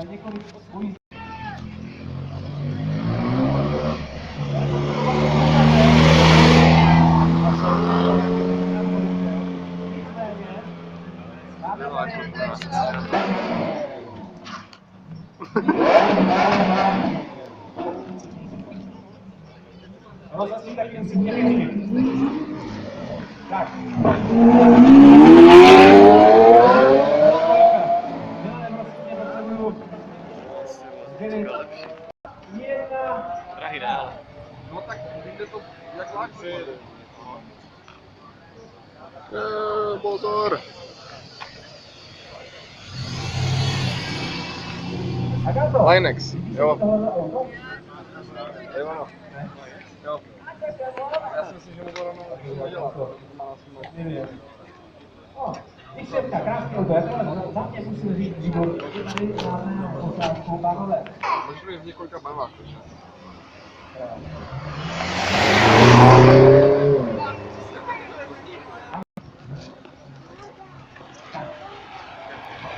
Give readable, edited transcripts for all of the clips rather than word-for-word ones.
několik svůj. Rozhodně taky musí měřit. Tak. Drahý dál. No tak jde to jak lákce. Pozor! Linex, jo. Jo, ano. Jo. Já si myslím, že mu to rovnou dělat. Výsledka, krásný auto, ale za mě musím říct výborný. Tady máme posádku pánové. Můžeme v několika barvách, takže.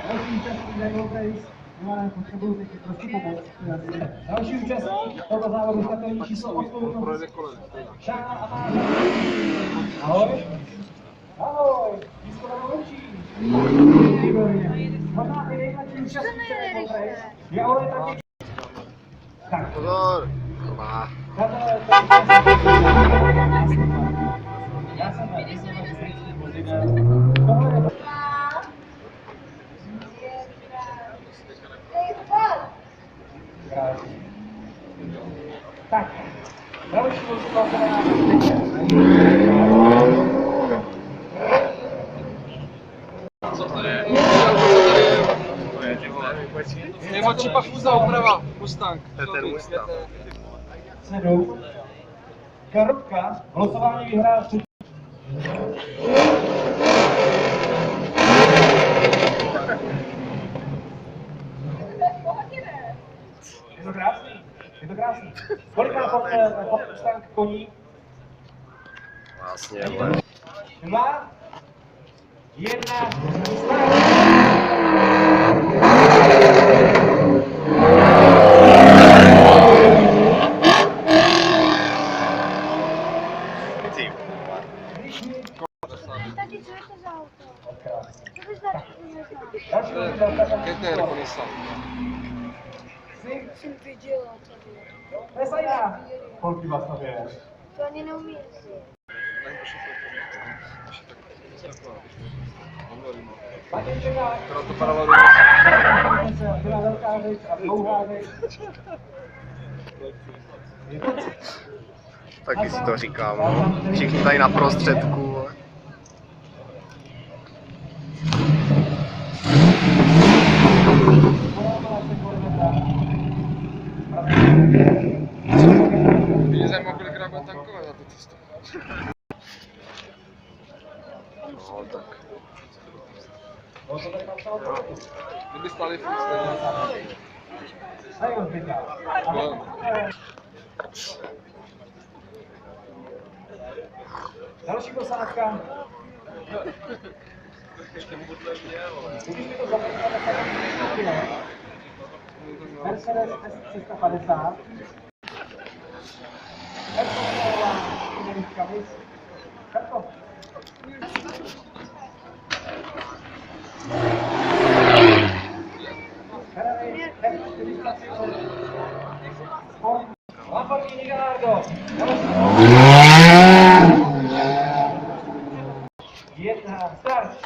Další účastník Rainbow Race, Milane, potřebuju teď trošku pomoct. Další účastník tohoto závodu startovní číslo 8. Projde kolem. Šána a Mára. Ahoj. Ahoj. Blízko nám loučí. Výborně. Možná ty nejmladší účastníci Rainbow Race. Je ale taky. Tak. Pozor! Přátelé, já jsem na vysvětlených vozidel. Tohle je tak, další vozidlo, které nás Co to je? Nejmladší pachuza oprava, Mustang. To je ten Mustang. 7. Karobka, losování vyhrál třetí. Je to krásný, je to krásný. Kolik má pod Mustang koní? Vlastně, 2, 1, Tady co je to za auto? Co bys tady další vozidlo, GTR Ponisa. jsem viděla tady. Vesajda. Holky Vlastově. To ani neumí jezdit. Patěčka. Byla to paralelu. Byla velká řeč a dlouhá řeč. Taky si to říkám, no. Všichni tady na prostředku. Mě zajímá, kolikrát bude tankovat za tu cestu. No tak. Kdyby stáli furt stejně. Další posádka. Když mi to zapomněl, tak Mercedes S350. Karto. Ferrari F450. Lamborghini Gallardo. Jedna, start.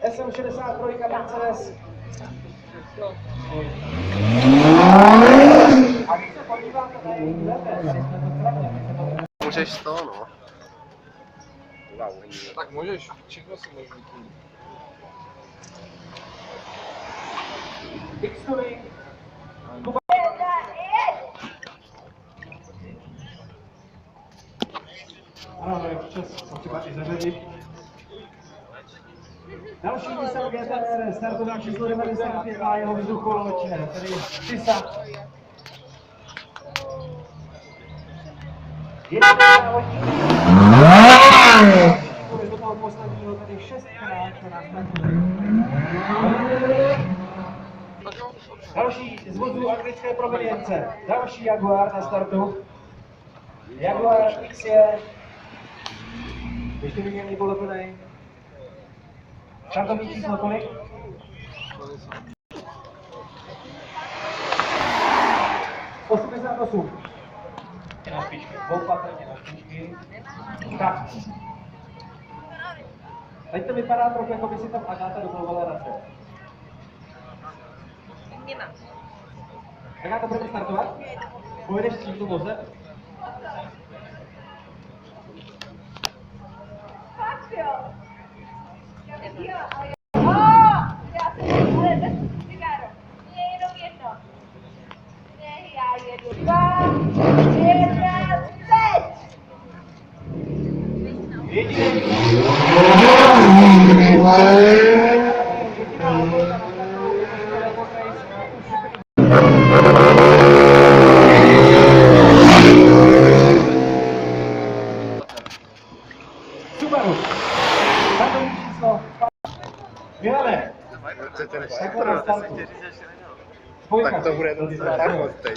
SM63 Mercedes. A když se podíváte na její level, Můžeš to, no. Tak můžeš, všechno si můžeš vytvořit. X-Touring. Ano, je čas potřeba i zařadit. Další Nissan GT-RS startová číslo 95 a jeho vzducholoď, tedy Tisa. Půjde do toho posledního, tedy 6krát na startu. Další z vozů anglické provenience. Další Jaguar na startu. Jaguar X je ještě vyměněný poloplnej. Startovní číslo kolik? 88. Na špičky, dvoupatrně na špičky. Tak. Teď to vypadá trochu, jako by si tam Agáta doplovala na sebe. Agáta, budeme startovat? Pojedeš s tímto vozem? Fakt jo. Jo, ale bez cigáro. Mě jenom jedno. Ne, já jedu 2, 1, teď! Subaru. Startovní číslo. Milane. Takhle na startu. Spojka. Tak to bude docela rakost teď.